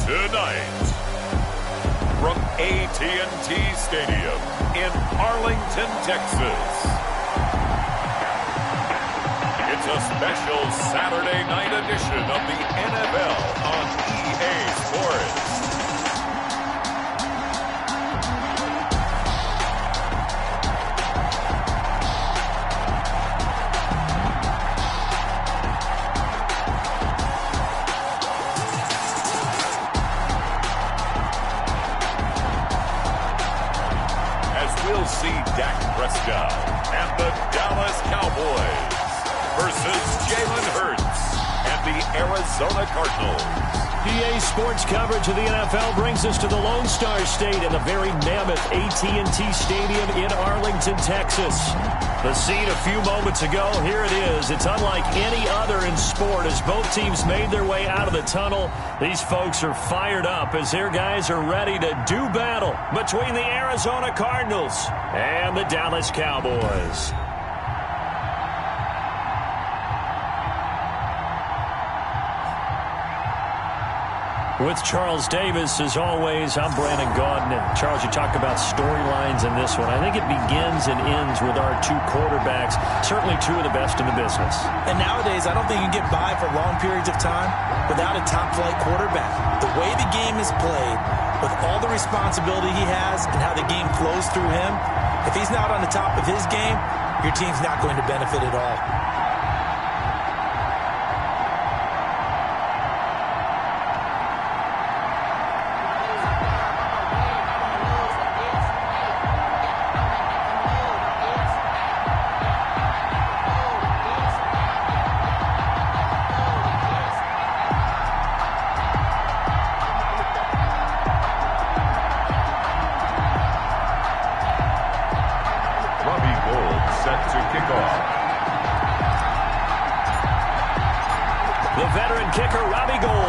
Tonight, from AT&T Stadium in Arlington, Texas, it's a special Saturday night edition of the NFL on EA Sports. We'll see Dak Prescott and the Dallas Cowboys versus Jalen Hurts and the Arizona Cardinals. EA Sports coverage of the NFL brings us to the Lone Star State in the very mammoth AT&T Stadium in Arlington, Texas. The scene a few moments ago, here it is. It's unlike any other in sport as both teams made their way out of the tunnel. These folks are fired up as their guys are ready to do battle between the Arizona Cardinals and the Dallas Cowboys. With Charles Davis, as always, I'm Brandon Gaudin. And Charles, you talk about storylines in this one. I think it begins and ends with our two quarterbacks, certainly two of the best in the business. And nowadays, I don't think you can get by for long periods of time without a top-flight quarterback. The way the game is played, with all the responsibility he has and how the game flows through him, if he's not on the top of his game, your team's not going to benefit at all.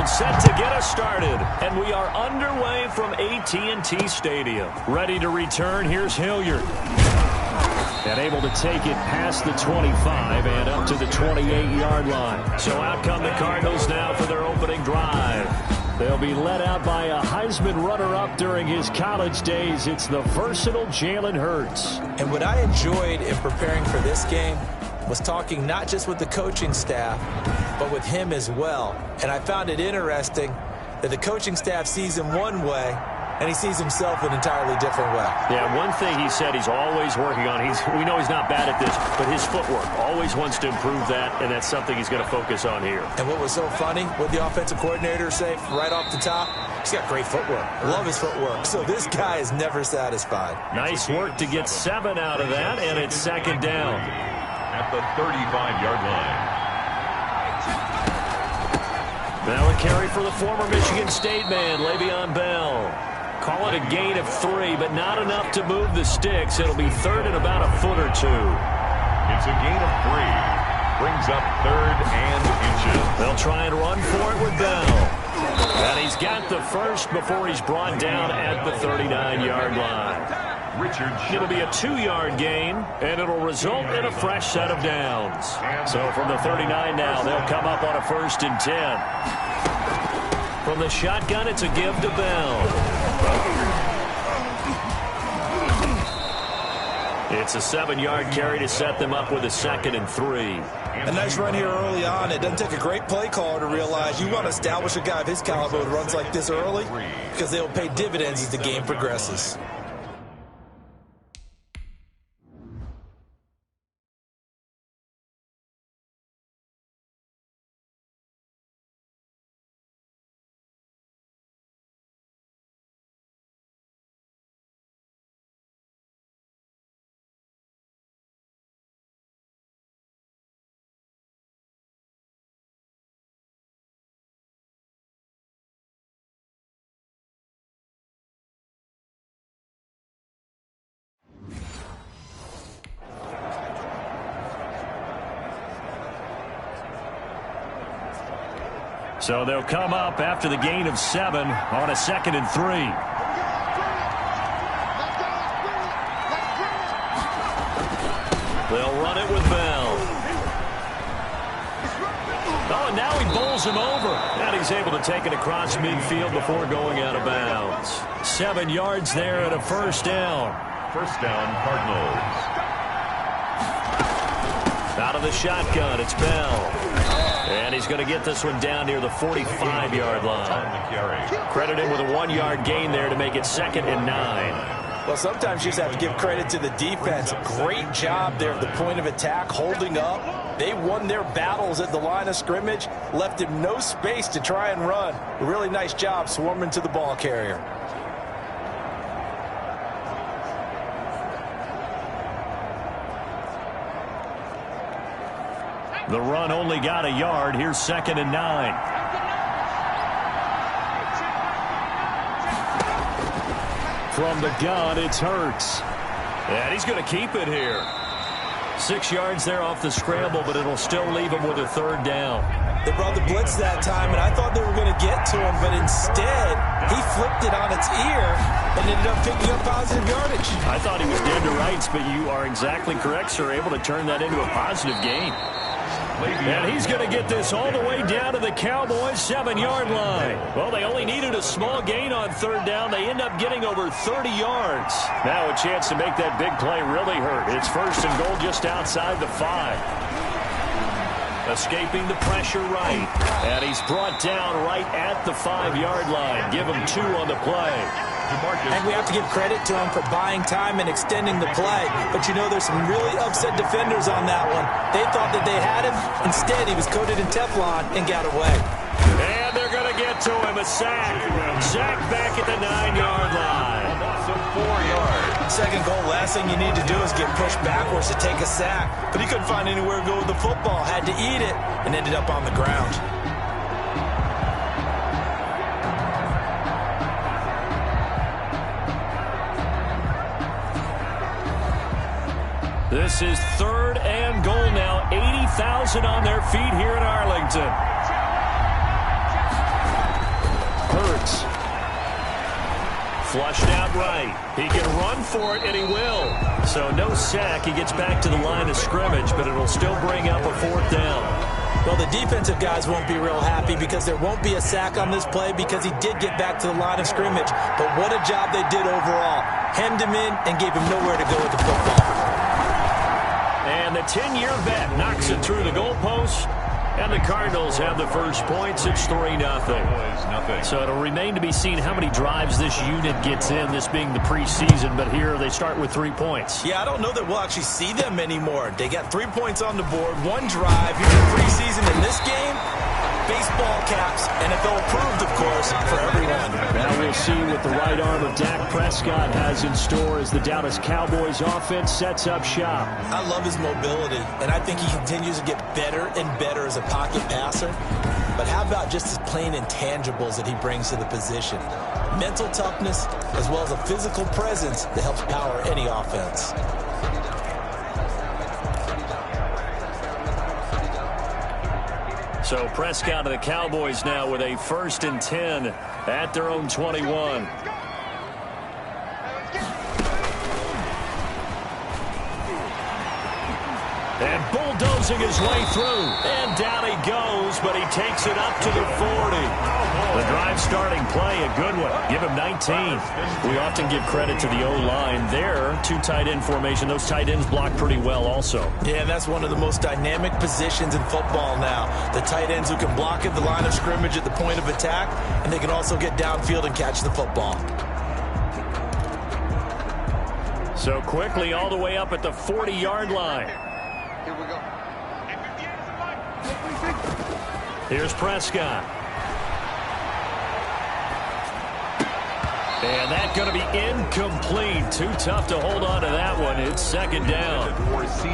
Set to get us started, and we are underway from AT&T Stadium. Ready to return, here's Hilliard. And able to take it past the 25 and up to the 28-yard line. So out come the Cardinals now for their opening drive. They'll be led out by a Heisman runner-up during his college days. It's the versatile Jalen Hurts. And what I enjoyed in preparing for this game was talking not just with the coaching staff, but with him as well. And I found it interesting that the coaching staff sees him one way, and he sees himself an entirely different way. Yeah, one thing he said he's always working on. We know he's not bad at this, but his footwork, always wants to improve that, and that's something he's going to focus on here. And what was so funny, what the offensive coordinator say right off the top, he's got great footwork. Love his footwork. So this guy is never satisfied. Nice work to get 7 out of that, and it's second down. At the 35-yard line. Now a carry for the former Michigan State man, Le'Veon Bell. Call it a gain of 3, but not enough to move the sticks. It'll be third and about a foot or 2. It's a gain of 3. Brings up 3rd and inches. They'll try and run for it with Bell. And he's got the first before he's brought down at the 39-yard line. It'll be a 2-yard gain, and it'll result in a fresh set of downs. So from the 39 now, they'll come up on a 1st and 10. From the shotgun, it's a give to Bell. It's a 7-yard carry to set them up with a 2nd and 3. A nice run here early on. It doesn't take a great play caller to realize you want to establish a guy of his caliber with runs like this early because they'll pay dividends as the game progresses. So they'll come up after the gain of 7 on a 2nd and 3. They'll run it with Bell. Oh, and now he bowls him over. And he's able to take it across midfield before going out of bounds. 7 yards there and a first down. First down, Cardinals. Out of the shotgun, it's Bell. And he's going to get this one down near the 45-yard line. Credit him with a 1-yard gain there to make it 2nd and 9. Well, sometimes you just have to give credit to the defense. Great job there at the point of attack, holding up. They won their battles at the line of scrimmage, left him no space to try and run. A really nice job swarming to the ball carrier. The run only got a yard. Here's 2nd and 9. From the gun, it's Hurts. And he's going to keep it here. 6 yards there off the scramble, but it'll still leave him with a 3rd down. They brought the blitz that time, and I thought they were going to get to him, but instead, he flipped it on its ear and ended up picking up positive yardage. I thought he was dead to rights, but you are exactly correct, sir. Able to turn that into a positive gain. And he's going to get this all the way down to the Cowboys' 7-yard line. Well, they only needed a small gain on 3rd down. They end up getting over 30 yards. Now a chance to make that big play really hurt. It's 1st and goal just outside the 5. Escaping the pressure right. And he's brought down right at the 5-yard line. Give him 2 on the play. And we have to give credit to him for buying time and extending the play. But, you know, there's some really upset defenders on that one. They thought that they had him. Instead, he was coated in Teflon and got away. And they're going to get to him. A sack. Sack back at the 9-yard line. So 4 yards. 2nd goal, last thing you need to do is get pushed backwards to take a sack. But he couldn't find anywhere to go with the football. Had to eat it and ended up on the ground. This is 3rd and goal now. 80,000 on their feet here in Arlington. Hurts. Flushed out right. He can run for it, and he will. So no sack. He gets back to the line of scrimmage, but it'll still bring up a 4th down. Well, the defensive guys won't be real happy because there won't be a sack on this play because he did get back to the line of scrimmage. But what a job they did overall. Hemmed him in and gave him nowhere to go with the football. And the 10-year vet knocks it through the goalpost. And the Cardinals have the first points. It's 3-0. So it'll remain to be seen how many drives this unit gets in, this being the preseason. But here they start with 3 points. Yeah, I don't know that we'll actually see them anymore. They got 3 points on the board, 1 drive. Here's the preseason in this game. Baseball caps, NFL approved, of course, for everyone. Now we'll see what the right arm of Dak Prescott has in store as the Dallas Cowboys offense sets up shop. I love his mobility, and I think he continues to get better and better as a pocket passer. But how about just his plain intangibles that he brings to the position? Mental toughness, as well as a physical presence that helps power any offense. So Prescott of the Cowboys now with a 1st and 10 at their own 21. And bulldozing his way through. And down he goes, but he takes it up to the 40. The drive starting play, a good one. Give him 19. We often give credit to the O-line there. 2 tight end formation. Those tight ends block pretty well also. Yeah, and that's one of the most dynamic positions in football now. The tight ends who can block at the line of scrimmage at the point of attack, and they can also get downfield and catch the football. So quickly all the way up at the 40-yard line. Here we go. Here's Prescott. And that's going to be incomplete. Too tough to hold on to that one. It's 2nd down.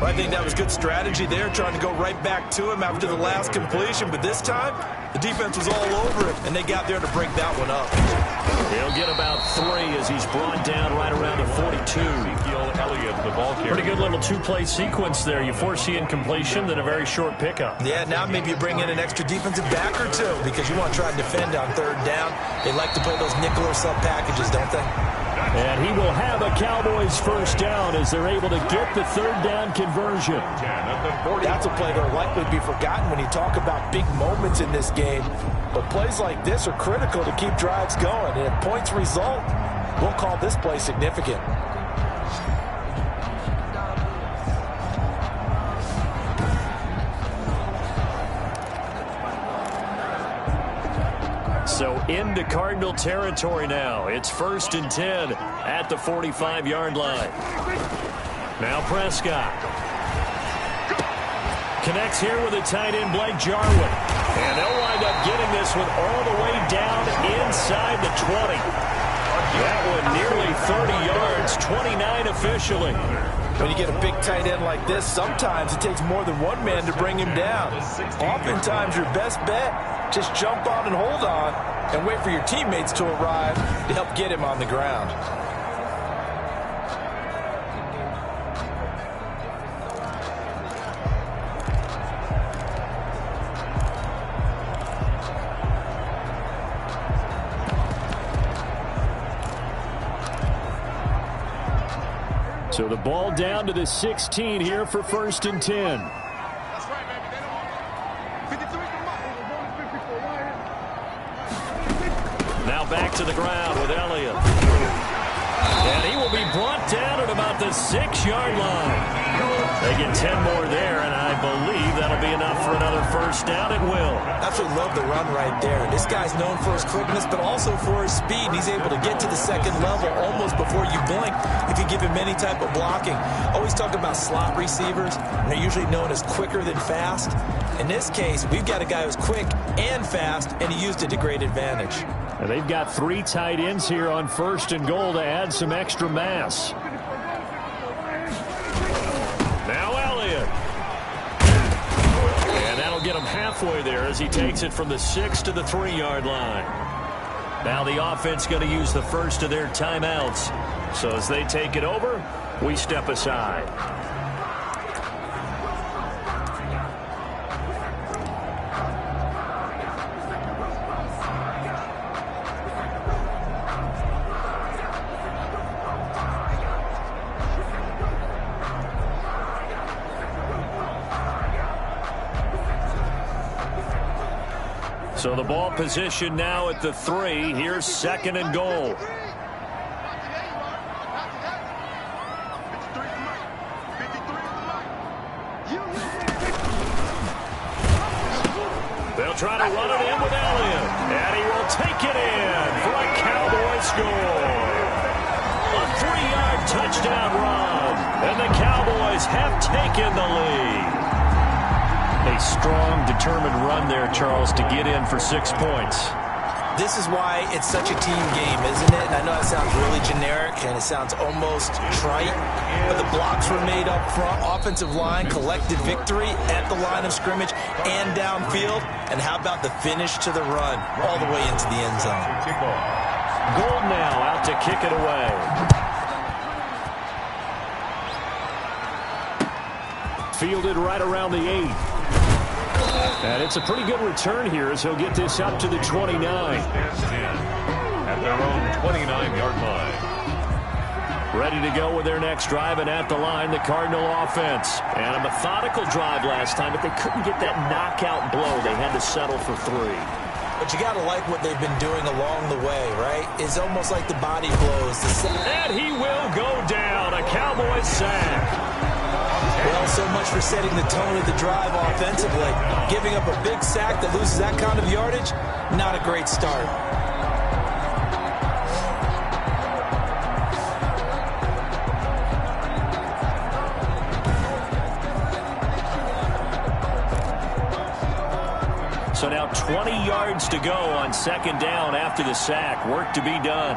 I think that was good strategy there, trying to go right back to him after the last completion. But this time, the defense was all over him, and they got there to break that one up. He'll get about 3 as he's brought down right around the 42. Pretty good little 2-play sequence there. You force the incompletion, then a very short pickup. Yeah, now maybe you bring in an extra defensive back or 2 because you want to try and defend on 3rd down. They like to play those nickel or sub packages, don't they? And he will have a Cowboys first down as they're able to get the third down conversion. That's a play that will likely be forgotten when you talk about big moments in this game. But plays like this are critical to keep drives going. And if points result, we'll call this play significant. So into Cardinal territory now. It's 1st and 10 at the 45-yard line. Now Prescott. Connects here with a tight end, Blake Jarwin. And they'll wind up getting this one all the way down inside the 20. That one nearly 30 yards, 29 officially. When you get a big tight end like this, sometimes it takes more than one man to bring him down. Oftentimes, your best bet, just jump on and hold on and wait for your teammates to arrive to help get him on the ground. So the ball down to the 16 here for 1st and 10. Now back to the ground with Elliott. And he will be brought down at about the 6-yard line. They get 10 more there, and I believe that'll be enough for another first down. It will. Absolutely love the run right there. This guy's known for his quickness, but also for his speed. He's able to get to the second level almost before you blink if you give him any type of blocking. Always talk about slot receivers, and they're usually known as quicker than fast. In this case, we've got a guy who's quick and fast, and he used it to great advantage. And they've got 3 tight ends here on 1st and goal to add some extra mass. Now Elliott. And that'll get him halfway there as he takes it from the 6 to the 3-yard line. Now the offense going to use the first of their timeouts. So as they take it over, we step aside. So the ball position now at the 3. Here's 2nd and goal. They'll try to run it in with Elliott. And he will take it in for a Cowboy score. A 3-yard touchdown run. And the Cowboys have taken the lead. A strong, determined run there, Charles, to get in for 6 points. This is why it's such a team game, isn't it? And I know that sounds really generic and it sounds almost trite, but the blocks were made up front. Offensive line collected victory at the line of scrimmage and downfield. And how about the finish to the run all the way into the end zone? Gold now out to kick it away. Fielded right around the 8. And it's a pretty good return here as he'll get this up to the 29. At their own 29-yard line. Ready to go with their next drive, and at the line, the Cardinal offense. And a methodical drive last time, but they couldn't get that knockout blow. They had to settle for 3. But you got to like what they've been doing along the way, right? It's almost like the body blows. And he will go down. A Cowboys sack. Well, so much for setting the tone of the drive offensively. Giving up a big sack that loses that kind of yardage, not a great start. So now 20 yards to go on 2nd down after the sack. Work to be done.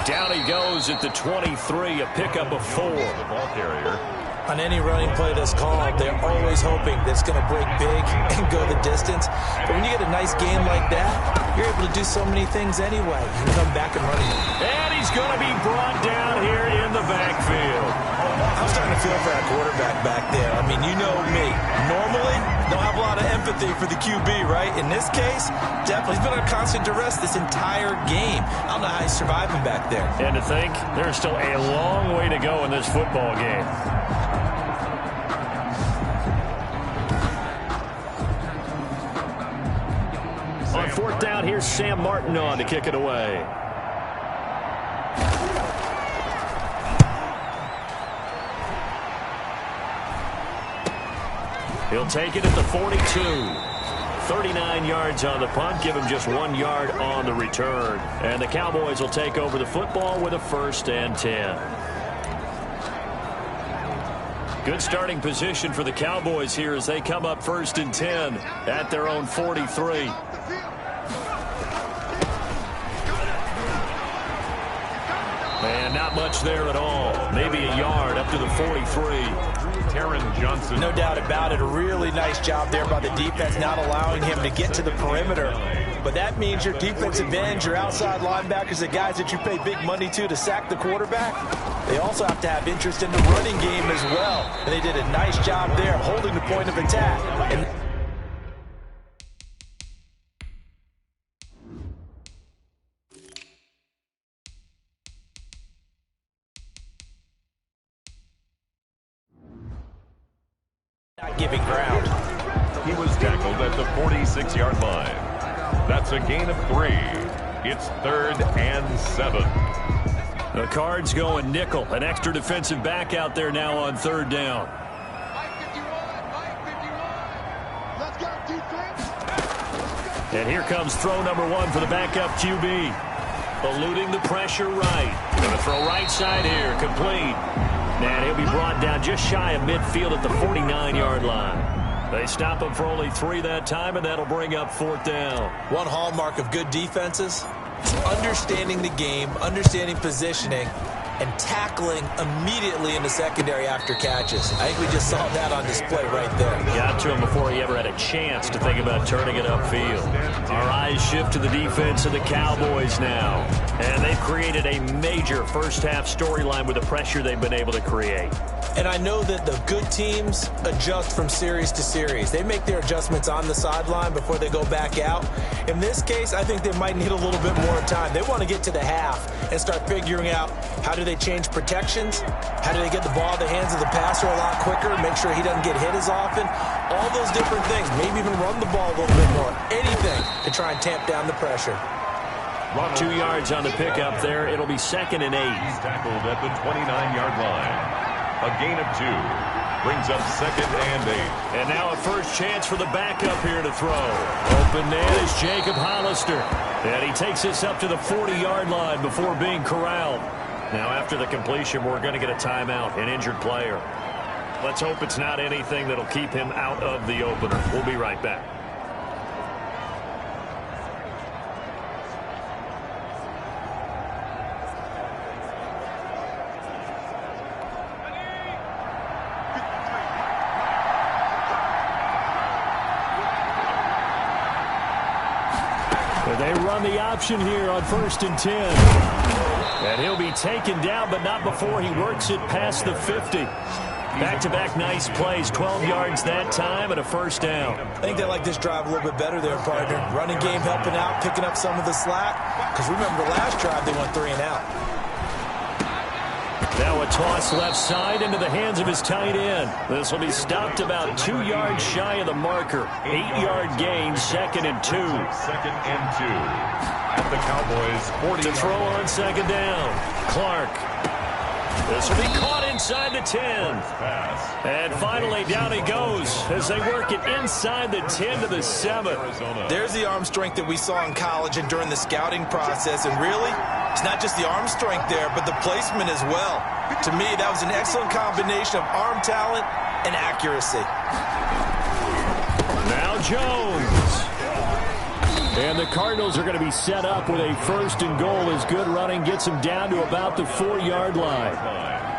Down he goes at the 23, a pickup of 4. The ball carrier. On any running play that's called, they're always hoping that it's going to break big and go the distance. But when you get a nice game like that, you're able to do so many things anyway. You come back and run it. And he's going to be brought down here in the backfield. I'm starting to feel for that quarterback back there. I mean, you know me. Normally, don't have a lot of sympathy for the QB, right? In this case, definitely he's been under constant duress this entire game. I don't know how he's surviving back there. And to think, there's still a long way to go in this football game. On fourth down, here's Sam Martin on to kick it away. He'll take it at the 42. 39 yards on the punt. Give him just 1 yard on the return. And the Cowboys will take over the football with a 1st and 10. Good starting position for the Cowboys here as they come up 1st and 10 at their own 43. And not much there at all. Maybe a yard up to the 43. Johnson. No doubt about it. A really nice job there by the defense, not allowing him to get to the perimeter. But that means your defensive ends, your outside linebackers, the guys that you pay big money to sack the quarterback, they also have to have interest in the running game as well. And they did a nice job there of holding the point of attack. And not giving ground. He was tackled at the 46-yard line. That's a gain of 3. It's 3rd and 7. The Cards going nickel. An extra defensive back out there now on 3rd down. And here comes throw number 1 for the backup QB. Eluding the pressure right. Going to throw right side here. Complete. And he'll be brought down just shy of midfield at the 49-yard line. They stop him for only 3 that time, and that'll bring up 4th down. One hallmark of good defenses is understanding the game, understanding positioning, and tackling immediately in the secondary after catches. I think we just saw that on display right there. Got to him before he ever had a chance to think about turning it upfield. Our eyes shift to the defense of the Cowboys now. And they've created a major first-half storyline with the pressure they've been able to create. And I know that the good teams adjust from series to series. They make their adjustments on the sideline before they go back out. In this case, I think they might need a little bit more time. They want to get to the half and start figuring out how do they change protections, how do they get the ball in the hands of the passer a lot quicker, make sure he doesn't get hit as often, all those different things. Maybe even run the ball a little bit more. Anything to try and tamp down the pressure. 2 yards on the pickup there. It'll be 2nd and 8. He's tackled at the 29-yard line. A gain of 2 brings up 2nd and 8. And now a first chance for the backup here to throw. Open man is Jacob Hollister. And he takes this up to the 40-yard line before being corralled. Now after the completion, we're going to get a timeout, an injured player. Let's hope it's not anything that'll keep him out of the opener. We'll be right back. They run the option here on 1st and 10. And he'll be taken down, but not before he works it past the 50. Back-to-back nice plays, 12 yards that time and a 1st down. I think they like this drive a little bit better there, partner. Running game helping out, picking up some of the slack. Because remember, last drive they went 3 and out. Now a toss left side into the hands of his tight end. This will be stopped about 2 yards shy of the marker. 8-yard gain, 2nd and 2. 2nd and 2 at the Cowboys 40. To throw on 2nd down. Clark. This will be caught inside the 10. And finally down he goes as they work it inside the 10 to the 7. There's the arm strength that we saw in college and during the scouting process. And really, it's not just the arm strength there, but the placement as well. To me, that was an excellent combination of arm talent and accuracy. Now Jones. And the Cardinals are going to be set up with a 1st and goal as good running gets them down to about the 4-yard line.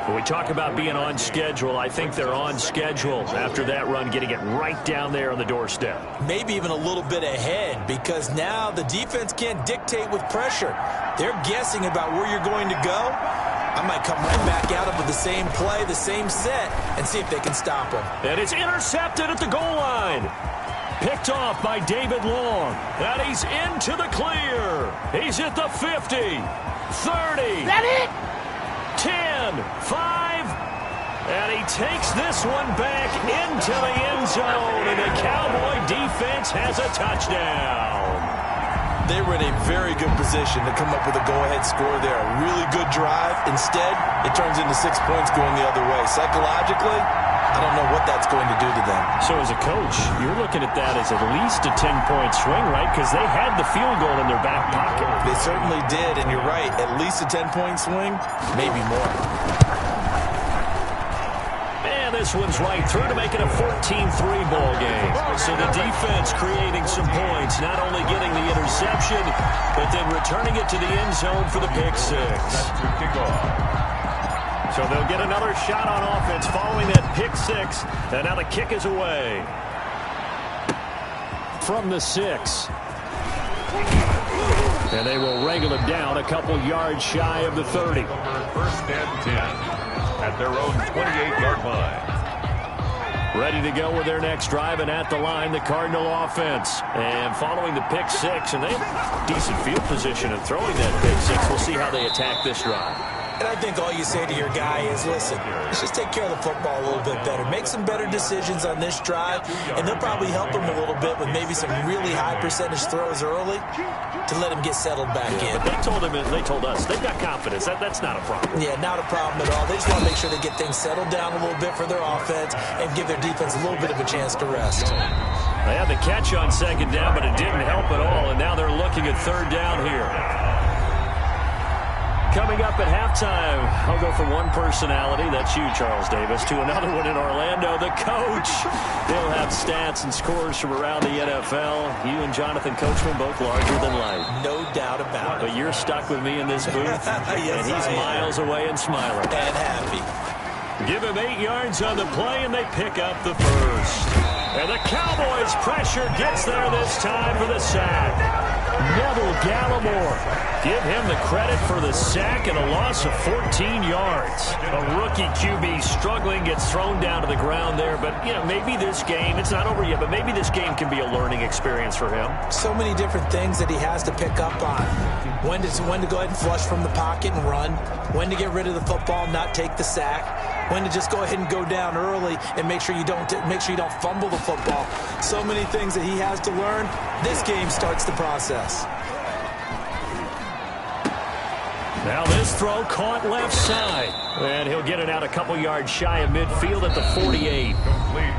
When we talk about being on schedule, I think they're on schedule after that run, getting it right down there on the doorstep. Maybe even a little bit ahead, because now the defense can't dictate with pressure. They're guessing about where you're going to go. I might come right back at them with the same play, the same set, and see if they can stop them. And it's intercepted at the goal line. Picked off by David Long. And he's into the clear. He's at the 50, 30. That it? 10, 5, and he takes this one back into the end zone, and the Cowboy defense has a touchdown. They were in a very good position to come up with a go-ahead score there. A really good drive. Instead, it turns into 6 points going the other way. Psychologically, I don't know what that's going to do to them. So as a coach, you're looking at that as at least a 10-point swing, right? Because they had the field goal in their back pocket. They certainly did, and you're right. At least a 10-point swing, maybe more. And this one's right through to make it a 14-3 ball game. So the defense creating some points, not only getting the interception, but then returning it to the end zone for the pick six. So they'll get another shot on offense following that pick six. And now the kick is away. From the 6. And they will wrangle him down a couple yards shy of the 30. First and 10 at their own 28-yard line. Ready to go with their next drive, and at the line, the Cardinal offense. And following the pick six, and they have decent field position in throwing that pick six. We'll see how they attack this drive. And I think all you say to your guy is, listen, let's just take care of the football a little bit better. Make some better decisions on this drive, and they'll probably help him a little bit with maybe some really high percentage throws early to let him get settled back in. But they told us, they've got confidence. That's not a problem. Yeah, not a problem at all. They just want to make sure they get things settled down a little bit for their offense and give their defense a little bit of a chance to rest. They had the catch on second down, but it didn't help at all, and now they're looking at third down here. Coming up at halftime, I'll go from one personality, that's you, Charles Davis, to another one in Orlando, the coach. He'll have stats and scores from around the NFL. You and Jonathan Coachman both larger than life. No doubt about it. But you're stuck with me in this booth, yes, and he's miles away and smiling. And happy. Give him 8 yards on the play, and they pick up the first. And the Cowboys' pressure gets there this time for the sack. Neville Gallimore. Give him the credit for the sack and a loss of 14 yards. A rookie QB struggling, gets thrown down to the ground there. But, you know, maybe this game, it's not over yet, but maybe this game can be a learning experience for him. So many different things that he has to pick up on. When to go ahead and flush from the pocket and run. When to get rid of the football, not take the sack. When to just go ahead and go down early and make sure you don't fumble the football. So many things that he has to learn. This game starts the process. Now this throw caught left side. And he'll get it out a couple yards shy of midfield at the 48.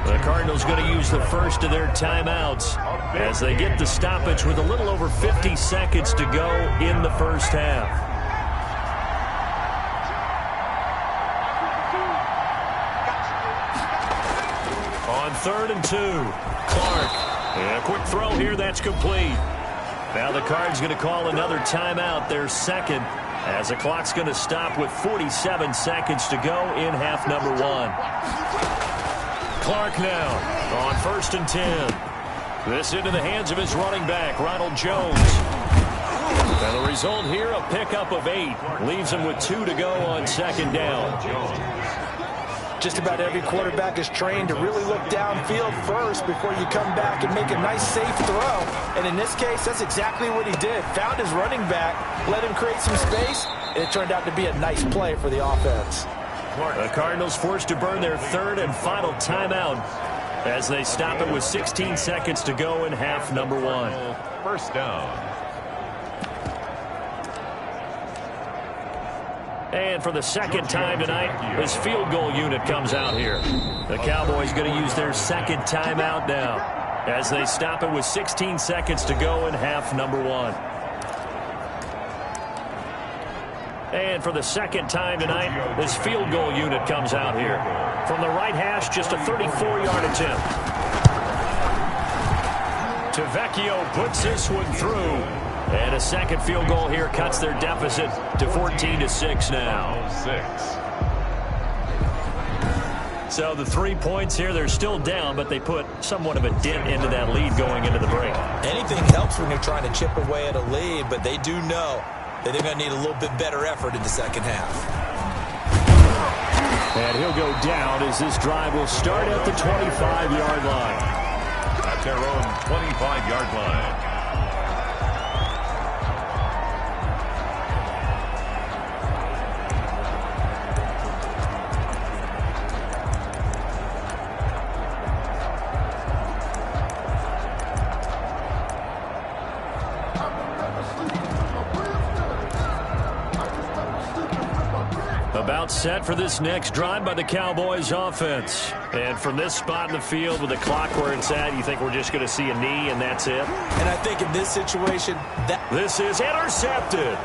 The Cardinals going to use the first of their timeouts as they get the stoppage with a little over 50 seconds to go in the first half. On 3rd and 2, Clark. And a quick throw here, that's complete. Now the Cards going to call another timeout, their second, as the clock's going to stop with 47 seconds to go in half number 1. Clark now on 1st and 10. This into the hands of his running back, Ronald Jones. And the result here, a pickup of 8. Leaves him with 2 to go on 2nd down. Just about every quarterback is trained to really look downfield first before you come back and make a nice, safe throw. And in this case, that's exactly what he did. Found his running back, let him create some space, and it turned out to be a nice play for the offense. The Cardinals forced to burn their 3rd and final timeout as they stop it with 16 seconds to go in half number 1. First down. And for the second time tonight, his field goal unit comes out here. The Cowboys going to use their second timeout now as they stop it with 16 seconds to go in half number 1. And for the second time tonight, his field goal unit comes out here. From the right hash, just a 34-yard attempt. Tavecchio puts this one through. And a second field goal here cuts their deficit to 14-6 now. 6. So the 3 points here, they're still down, but they put somewhat of a dent into that lead going into the break. Anything helps when you're trying to chip away at a lead, but they do know that they're going to need a little bit better effort in the second half. And he'll go down as this drive will start at the 25-yard line. At at their own 25-yard line. About set for this next drive by the Cowboys offense. And from this spot in the field with the clock where it's at, you think we're just going to see a knee and that's it? And I think in this situation, this is intercepted.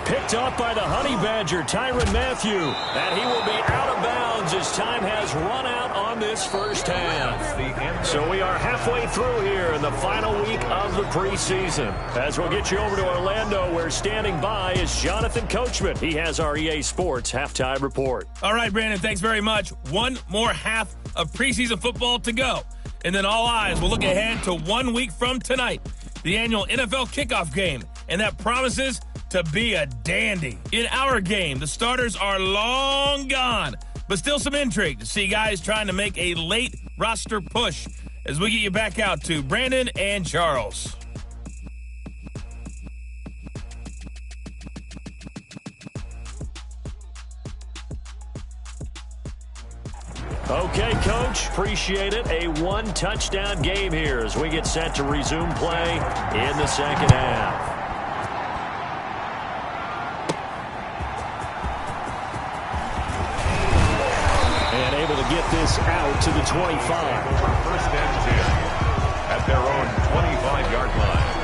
Picked off by the Honey Badger, Tyrann Mathieu. And he will be out of bounds as time has run out on this first half. So we are halfway through here in the final week of the preseason. As we'll get you over to Orlando, where standing by is Jonathan Coachman. He has our EA Sports halftime report. All right, Brandon, thanks very much. One more half of preseason football to go. And then all eyes will look ahead to 1 week from tonight, the annual NFL kickoff game. And that promises to be a dandy. In our game, the starters are long gone, but still some intrigue to see guys trying to make a late roster push as we get you back out to Brandon and Charles. Okay, Coach, appreciate it. A one-touchdown game here as we get set to resume play in the second half. Get this out to the 25. First and 10 at their own 25-yard line.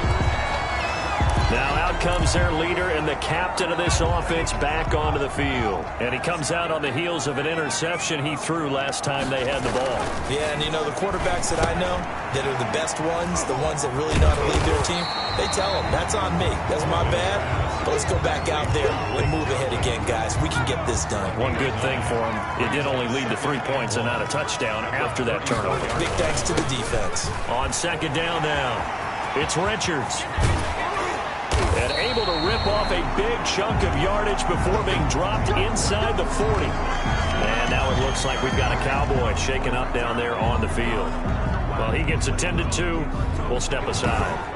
Now out comes their leader and the captain of this offense back onto the field. And he comes out on the heels of an interception he threw last time they had the ball. Yeah, and you know, the quarterbacks that I know that are the best ones, the ones that really know how to lead their team, they tell them, that's on me. That's my bad. But let's go back out there and move ahead again, guys. We can get this done. One good thing for him, it did only lead to 3 points and not a touchdown after that turnover. Big thanks to the defense. On second down now, it's Richards. And able to rip off a big chunk of yardage before being dropped inside the 40. And now it looks like we've got a Cowboy shaking up down there on the field. Well, he gets attended to. We'll step aside.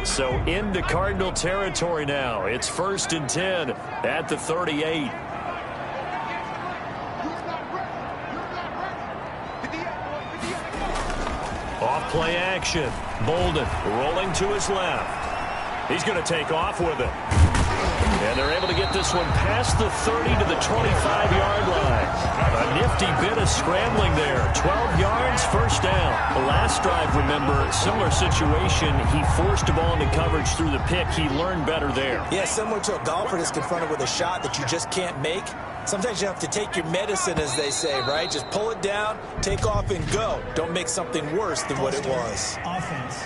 So into Cardinal territory now. It's 1st and 10 at the 38. Off play action. Bolden rolling to his left. He's going to take off with it. And they're able to get this one past the 30 to the 25-yard line. A nifty bit of scrambling there. 12 yards, first down. The last drive, remember, similar situation. He forced the ball into coverage through the pick. He learned better there. Yeah, similar to a golfer that's confronted with a shot that you just can't make. Sometimes you have to take your medicine, as they say, right? Just pull it down, take off, and go. Don't make something worse than what it was. Offense.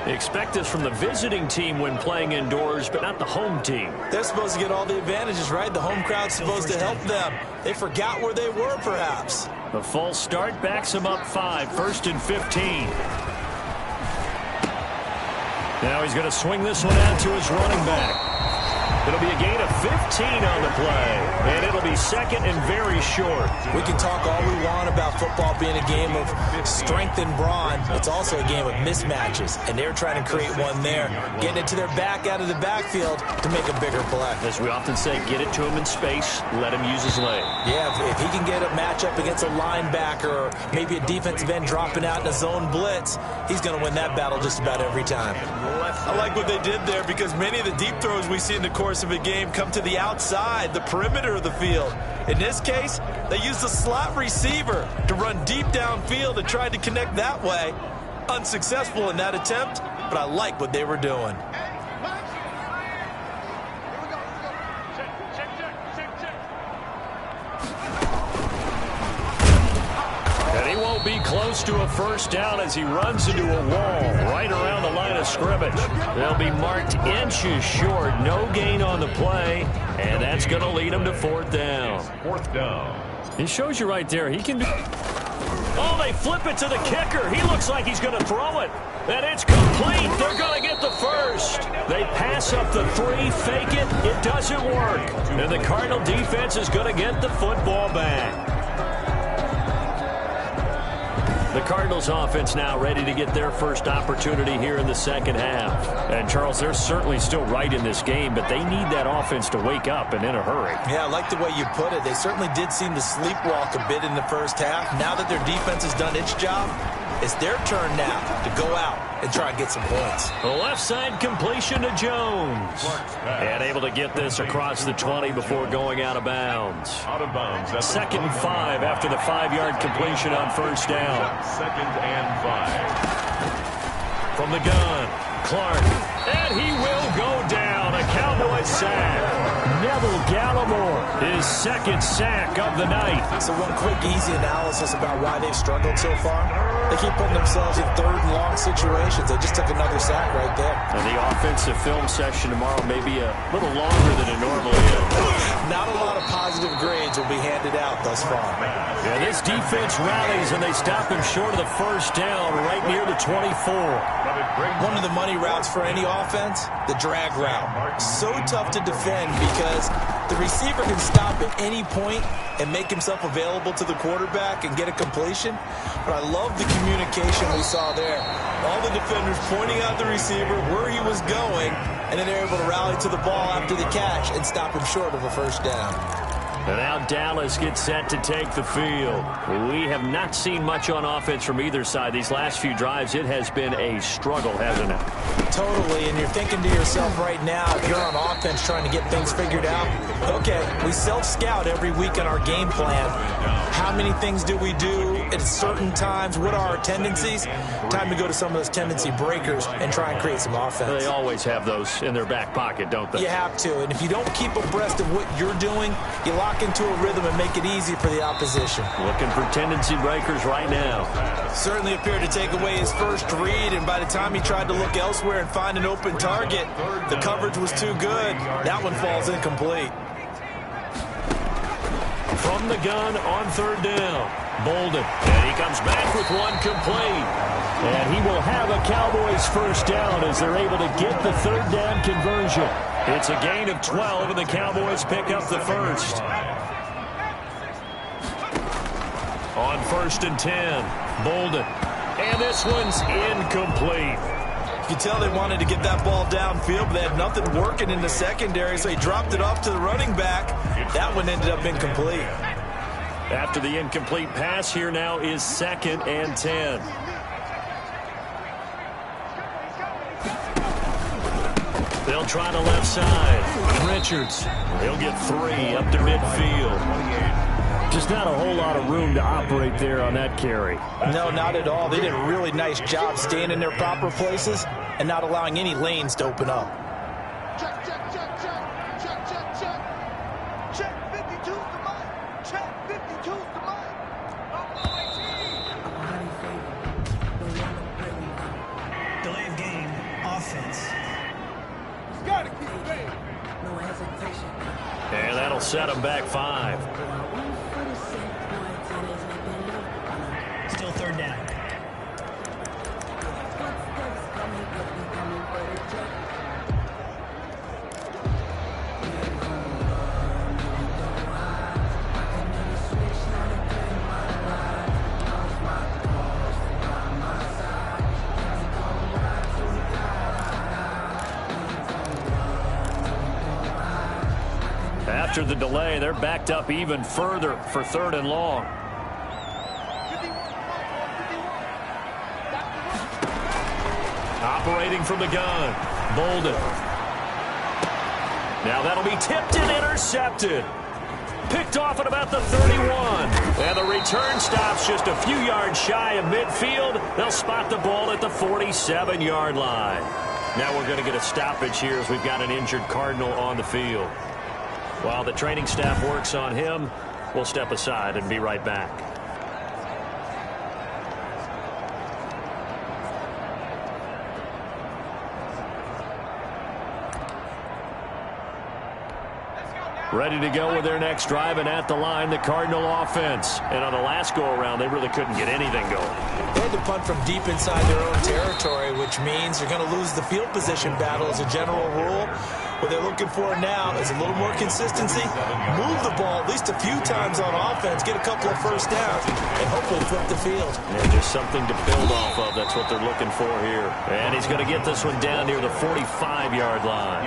Expect this from the visiting team when playing indoors, but not the home team. They're supposed to get all the advantages, right? The home crowd's supposed to help them. They forgot where they were, perhaps. The false start backs him up 5, 1st and 15. Now he's going to swing this one out to his running back. It'll be a gain of 15 on the play, and it'll be second and very short. We can talk all we want about football being a game of strength and brawn. It's also a game of mismatches, and they're trying to create one there, getting it to their back out of the backfield to make a bigger play. As we often say, get it to him in space, let him use his leg. Yeah, if he can get a matchup against a linebacker or maybe a defensive end dropping out in a zone blitz, he's going to win that battle just about every time. I like what they did there because many of the deep throws we see in the course of a game come to the outside, the perimeter of the field. In this case, they used the slot receiver to run deep downfield and tried to connect that way. Unsuccessful in that attempt, but I like what they were doing. And he won't be close to a first down as he runs into a wall right around the line of scrimmage. They'll be marked inches short. No gain on the play, and that's going to lead him to 4th down. 4th down. It shows you right there. He can do... Oh, they flip it to the kicker. He looks like he's going to throw it. And it's complete. They're going to get the first. They pass up the 3, fake it. It doesn't work. And the Cardinal defense is going to get the football back. The Cardinals offense now ready to get their first opportunity here in the second half. And, Charles, they're certainly still right in this game, but they need that offense to wake up and in a hurry. Yeah, I like the way you put it. They certainly did seem to sleepwalk a bit in the first half. Now that their defense has done its job, it's their turn now to go out and try and get some points. The left side completion to Jones. And able to get this across the 20 before going out of bounds. Out of bounds. Second and 5 after the 5-yard completion on first down. Second and 5. From the gun, Clark. And he will go down. A Cowboys sack. Neville Gallimore, his second sack of the night. So one quick, easy analysis about why they've struggled so far. They keep putting themselves in third and long situations. They just took another sack right there. And the offensive film session tomorrow may be a little longer than it normally is. Not a lot of positive grades will be handed out thus far. Yeah, this defense rallies, and they stop him short of the first down right near the 24. One of the money routes for any offense, the drag route. So tough to defend because the receiver can stop at any point and make himself available to the quarterback and get a completion. But I love the communication we saw there. All the defenders pointing out the receiver, where he was going, and then they're able to rally to the ball after the catch and stop him short of a first down. And now Dallas gets set to take the field. We have not seen much on offense from either side. These last few drives, it has been a struggle, hasn't it? Totally, and you're thinking to yourself right now, if you're on offense trying to get things figured out, okay, we self-scout every week in our game plan. How many things do we do at certain times? What are our tendencies? Time to go to some of those tendency breakers and try and create some offense. They always have those in their back pocket, don't they? You have to, and if you don't keep abreast of what you're doing, you lock into a rhythm and make it easy for the opposition. Looking for tendency breakers right now. Certainly appeared to take away his first read, and by the time he tried to look elsewhere and find an open target, the coverage was too good. That one falls incomplete. From the gun on third down, Bolden. And he comes back with one complete. And he will have a Cowboys first down as they're able to get the third down conversion. It's a gain of 12, and the Cowboys pick up the first. On first and 10, Bolden. And this one's incomplete. You can tell they wanted to get that ball downfield, but they had nothing working in the secondary, so he dropped it off to the running back. That one ended up incomplete. After the incomplete pass, here now is second and 10. They'll try the left side. Richards. He'll get 3 up to midfield. Just not a whole lot of room to operate there on that carry. No, not at all. They did a really nice job staying in their proper places and not allowing any lanes to open up. Check, check, check, check, check, check, check. Check 52's the mic. Check 52's the mic. Delay of game, offense. Gotta keep it going. No hesitation. And that'll set them back 5. Still third down. After the delay, they're backed up even further for third and long. Operating from the gun, Bolden. Now that'll be tipped and intercepted. Picked off at about the 31. And the return stops just a few yards shy of midfield. They'll spot the ball at the 47-yard line. Now we're going to get a stoppage here as we've got an injured Cardinal on the field. While the training staff works on him, we'll step aside and be right back. Let's go now. Ready to go with their next drive, and at the line, the Cardinal offense. And on the last go-around, they really couldn't get anything going. They had to punt from deep inside their own territory, which means you're going to lose the field position battle as a general rule. What they're looking for now is a little more consistency, move the ball at least a few times on offense, get a couple of first downs, and hopefully flip the field. Yeah, just something to build off of. That's what they're looking for here. And he's going to get this one down near the 45-yard line.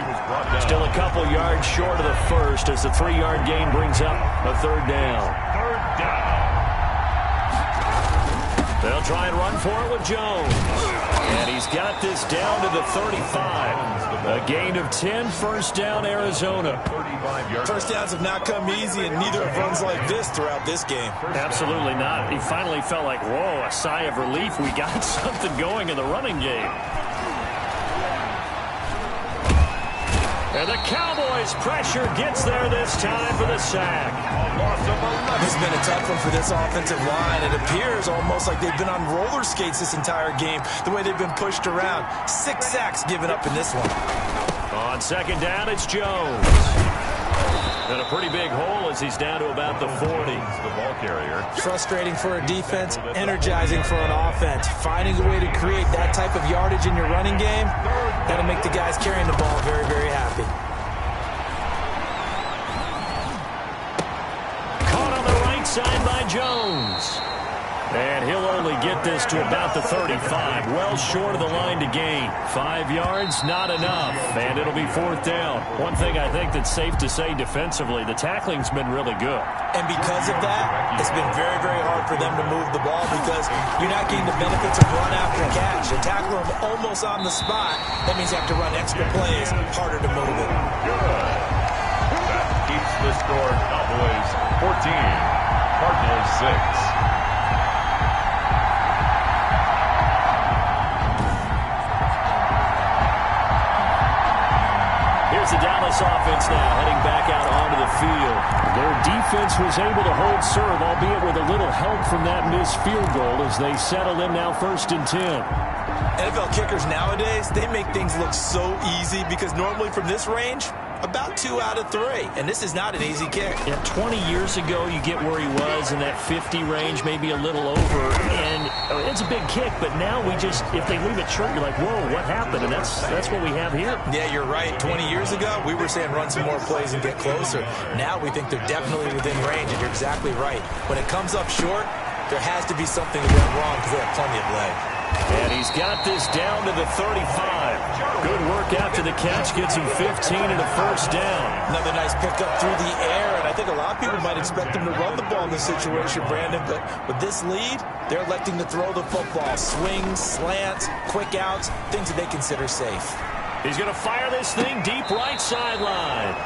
Still a couple yards short of the first as the 3-yard gain brings up a third down. Third down. They'll try and run for it with Jones. And he's got this down to the 35. A gain of 10, first down, Arizona. First downs have not come easy, and neither have runs like this throughout this game. Absolutely not. He finally felt like, whoa, a sigh of relief. We got something going in the running game. And the Cowboys' pressure gets there this time for the sack. This has been a tough one for this offensive line. It appears almost like they've been on roller skates this entire game, the way they've been pushed around. 6 sacks given up in this one. On second down, it's Jones. And a pretty big hole as he's down to about the 40. The ball carrier. Frustrating for a defense, energizing for an offense. Finding a way to create that type of yardage in your running game, that'll make the guys carrying the ball very, very happy. Caught on the right side by Jones. And he'll only get this to about the 35, well short of the line to gain. 5 yards, not enough, and it'll be fourth down. One thing I think that's safe to say defensively, the tackling's been really good. And because of that, it's been very, very hard for them to move the ball because you're not getting the benefits of run after catch. You tackle them almost on the spot. That means you have to run extra plays, harder to move it. Good. That keeps the score Cowboys 14, Cardinals 6. Here's the Dallas offense now heading back out onto the field. Their defense was able to hold serve, albeit with a little help from that missed field goal as they settle in now 1st and 10. NFL kickers nowadays, they make things look so easy because normally from this range, about 2 out of 3. And this is not an easy kick. Yeah, 20 years ago, you get where he was in that 50 range, maybe a little over. And it's a big kick, but now we just, if they leave it short, you're like, whoa, what happened? And that's what we have here. Yeah, you're right. 20 years ago, we were saying run some more plays and get closer. Now we think they're definitely within range, and you're exactly right. When it comes up short, there has to be something that went wrong because they have plenty of leg. And he's got this down to the 35. Good work after the catch. Gets him 15 and a first down. Another nice pickup through the air, and I think a lot of people might expect him to run the ball in this situation, Brandon, but with this lead, they're electing to throw the football. Swings, slants, quick outs, things that they consider safe. He's going to fire this thing deep right sideline.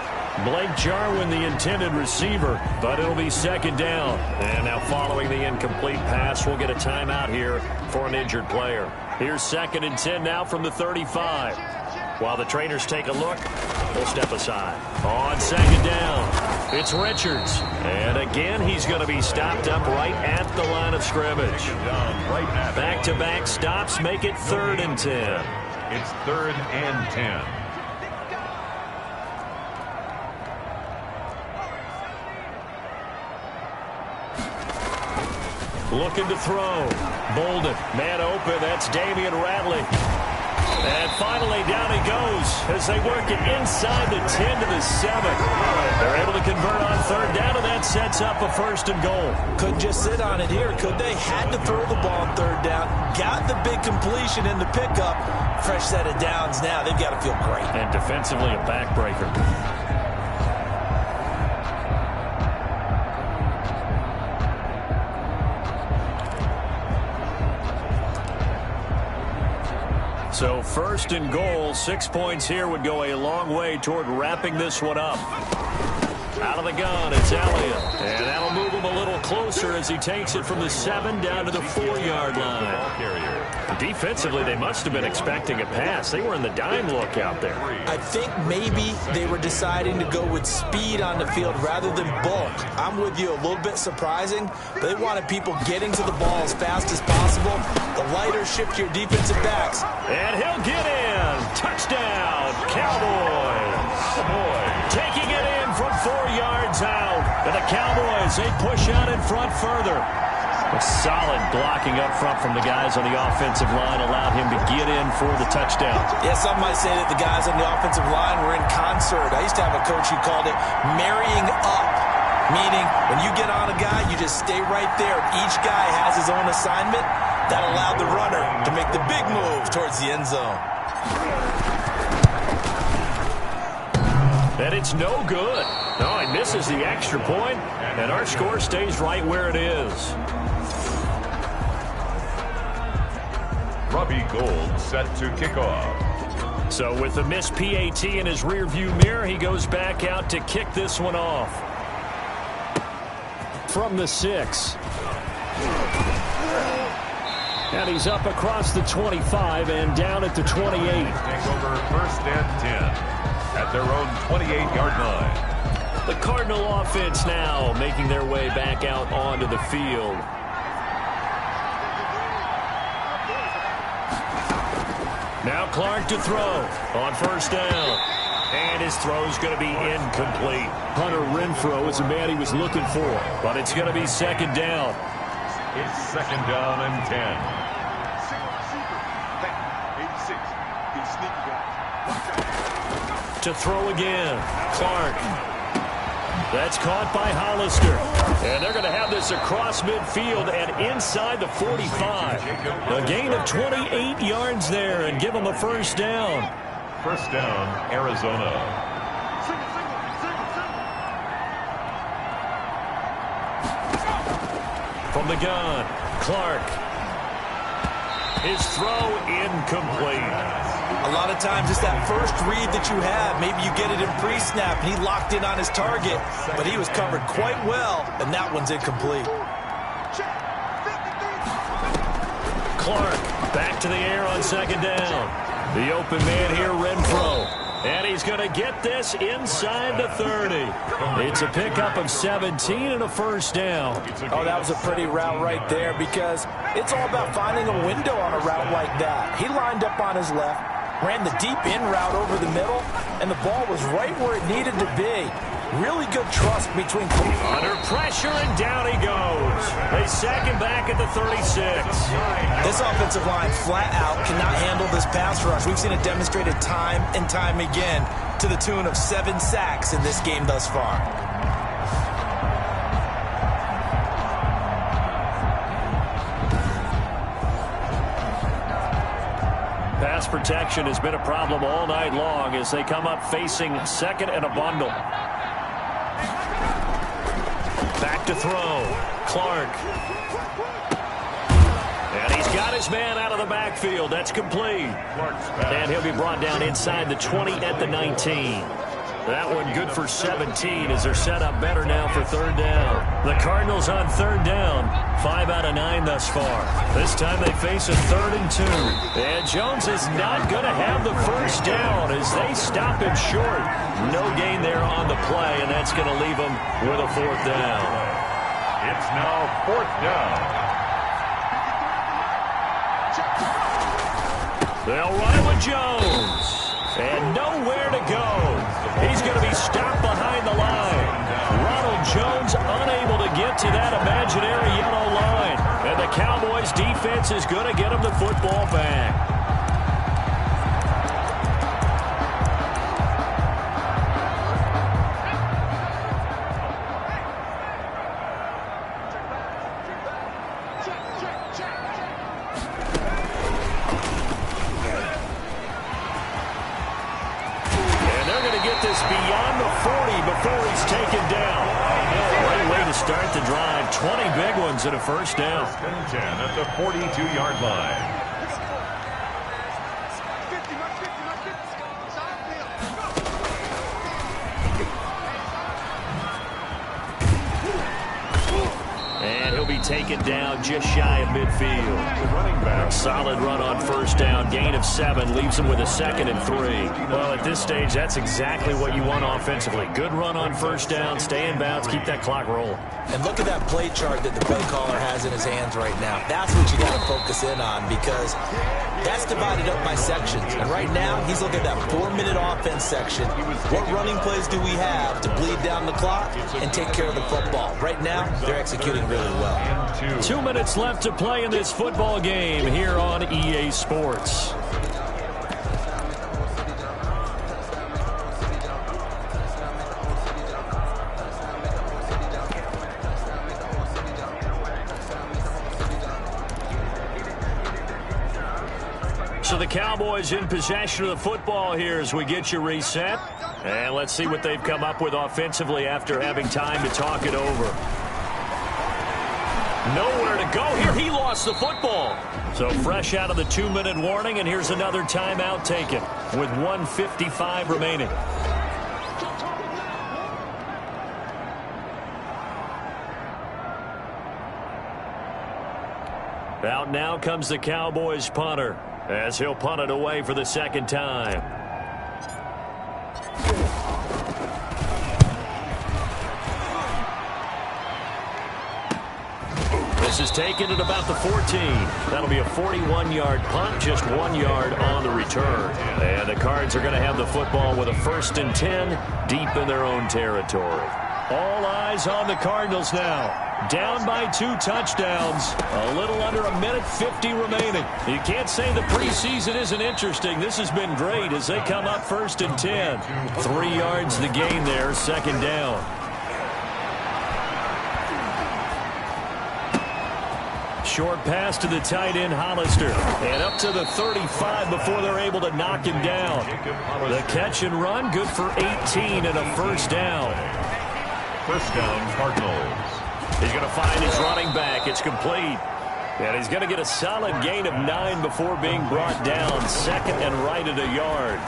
Blake Jarwin, the intended receiver, but it'll be second down. And now following the incomplete pass, we'll get a timeout here for an injured player. Here's 2nd and 10 now from the 35. While the trainers take a look, they'll step aside. On second down, it's Richards. And again, he's going to be stopped up right at the line of scrimmage. Back-to-back stops make it 3rd and 10. It's 3rd and 10. Looking to throw. Bolden, man open. That's Damian Ratley. And finally, down he goes as they work it inside the 10 to the 7. They're able to convert on 3rd down, and that sets up a 1st and goal. Couldn't just sit on it here, could they? Had to throw the ball on 3rd down. Got the big completion in the pickup. Fresh set of downs now. They've got to feel great. And defensively, a backbreaker. So 1st and goal, 6 points here would go a long way toward wrapping this one up. Out of the gun, it's Elliott. And that'll move him a little closer as he takes it from the 7 down to the 4-yard line. Defensively, they must have been expecting a pass. They were in the dime look out there. I think maybe they were deciding to go with speed on the field rather than bulk. I'm with you, a little bit surprising, but they wanted people getting to the ball as fast as possible. The lighter shift your defensive backs. And he'll get in. Touchdown, Cowboys. Taking it in from 4 downtown. And the Cowboys, they push out in front further. A solid blocking up front from the guys on the offensive line allowed him to get in for the touchdown. Yeah, some might say that the guys on the offensive line were in concert. I used to have a coach who called it marrying up, meaning when you get on a guy, you just stay right there. Each guy has his own assignment. That allowed the runner to make the big move towards the end zone. And it's no good. No, he misses the extra point, and our score stays right where it is. Robbie Gould set to kick off. So with the missed PAT in his rearview mirror, he goes back out to kick this one off. From the 6. And he's up across the 25 and down at the 28. Take over 1st and 10 at their own 28-yard line. The Cardinal offense now making their way back out onto the field. Now Clark to throw on 1st down. And his throw's going to be incomplete. Hunter Renfrow is the man he was looking for. But it's going to be 2nd down. It's 2nd down and 10. To throw again. Clark. That's caught by Hollister. And they're going to have this across midfield and inside the 45. A gain of 28 yards there and give them a 1st down. 1st down, Arizona. From the gun, Clark. His throw incomplete. A lot of times it's that first read that you have. Maybe you get it in pre-snap, and he locked in on his target, but he was covered quite well, and that one's incomplete. Clark back to the air on 2nd down. The open man here, Renfrow. And he's going to get this inside the 30. It's a pickup of 17 and a 1st down. Oh, that was a pretty route right there because it's all about finding a window on a route like that. He lined up on his left, ran the deep in route over the middle, and the ball was right where it needed to be. Really good trust between... Under pressure, and down he goes. They sack him back at the 36. This offensive line flat out cannot handle this pass rush. We've seen it demonstrated time and time again to the tune of 7 sacks in this game thus far. Pass protection has been a problem all night long as they come up facing 2nd and a bundle. Back to throw. Clark. And he's got his man out of the backfield. That's complete. And he'll be brought down inside the 20 at the 19. That one good for 17 as they're set up better now for 3rd down. The Cardinals on 3rd down. 5 out of 9 thus far. This time they face a 3rd and 2. And Jones is not going to have the 1st down as they stop him short. No gain there on the play, and that's going to leave him with a 4th down. It's now 4th down. They'll run it with Jones. And nowhere to go. He's going to be stopped behind the line. Ronald Jones unable to get to that imaginary yellow line. And the Cowboys defense is going to get him the football back. Beyond the 40 before he's taken down. Great way to start the drive. 20 big ones and a 1st down. 10 at the 42-yard line. And he'll be taken down just shy of midfield. The running back. A solid run on first down. Gain of 7 leaves him with a 2nd and 3. Well, at this stage, that's exactly what you want offensively. Good run on first down. Stay in bounds. Keep that clock rolling. And look at that play chart that the play caller has in his hands right now. That's what you got to focus in on, because that's divided up by sections. And right now, he's looking at that 4-minute offense section. What running plays do we have to bleed down the clock and take care of the football? Right now, they're executing really well. 2 minutes left to play in this football game here on EA Sports. So the Cowboys in possession of the football here as we get you reset. And let's see what they've come up with offensively after having time to talk it over. Nowhere to go here. He lost the football. So fresh out of the 2-minute warning, and here's another timeout taken with 1:55 remaining. Out now comes the Cowboys punter, as he'll punt it away for the second time. This is taken at about the 14. That'll be a 41-yard punt, just 1 yard on the return. And the Cards are going to have the football with a 1st and 10 deep in their own territory. All eyes on the Cardinals now. Down by 2 touchdowns. A little under 1:50 remaining. You can't say the preseason isn't interesting. This has been great as they come up 1st and 10. 3 yards the gain there, 2nd down. Short pass to the tight end, Hollister. And up to the 35 before they're able to knock him down. The catch and run, good for 18 and a 1st down. 1st down, Cardinals. He's going to find his running back. It's complete. And he's going to get a solid gain of 9 before being brought down. 2nd and right at a yard.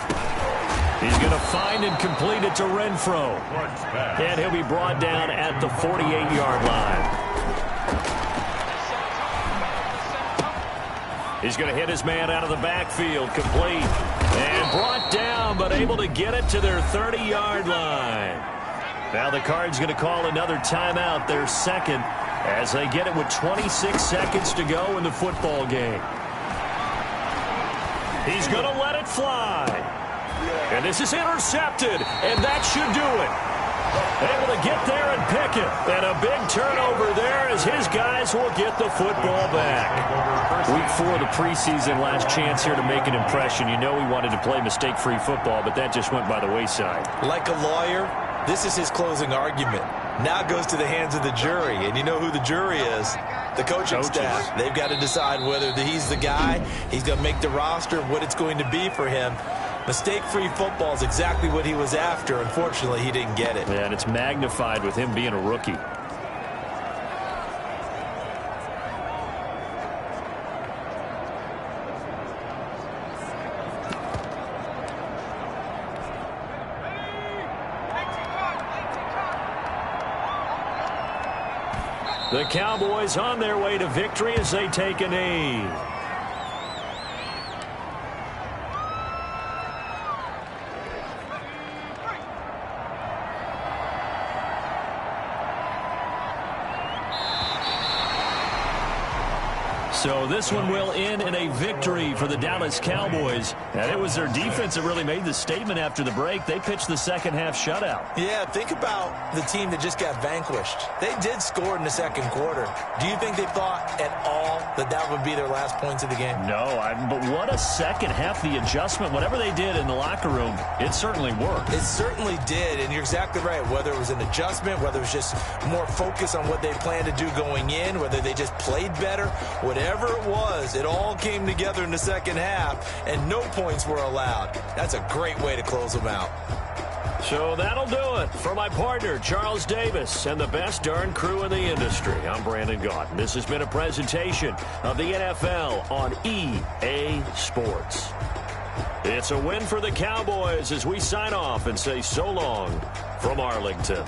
He's going to find and complete it to Renfro. And he'll be brought down at the 48-yard line. He's going to hit his man out of the backfield. Complete. And brought down, but able to get it to their 30-yard line. Now the Cards going to call another timeout, their 2nd, as they get it with 26 seconds to go in the football game. He's going to let it fly. And this is intercepted, and that should do it. Able to get there and pick it. And a big turnover there as his guys will get the football back. Week 4 of the preseason, last chance here to make an impression. You know he wanted to play mistake-free football, but that just went by the wayside. Like a lawyer, this is his closing argument. Now it goes to the hands of the jury, and you know who the jury is. The coaching staff. They've got to decide whether he's the guy, he's going to make the roster, what it's going to be for him. Mistake-free football is exactly what he was after. Unfortunately, he didn't get it. Yeah, and it's magnified with him being a rookie. The Cowboys on their way to victory as they take a knee. So this one will end in a victory for the Dallas Cowboys. And it was their defense that really made the statement after the break. They pitched the second-half shutout. Yeah, think about the team that just got vanquished. They did score in the 2nd quarter. Do you think they thought at all that that would be their last points of the game? No, but what a second half, the adjustment. Whatever they did in the locker room, it certainly worked. It certainly did, and you're exactly right. Whether it was an adjustment, whether it was just more focus on what they planned to do going in, whether they just played better, whatever it was, it all came together in the 2nd half, and no points were allowed. That's a great way to close them out. So that'll do it for my partner, Charles Davis, and the best darn crew in the industry. I'm Brandon Gaudin. This has been a presentation of the NFL on EA Sports. It's a win for the Cowboys as we sign off and say so long from Arlington.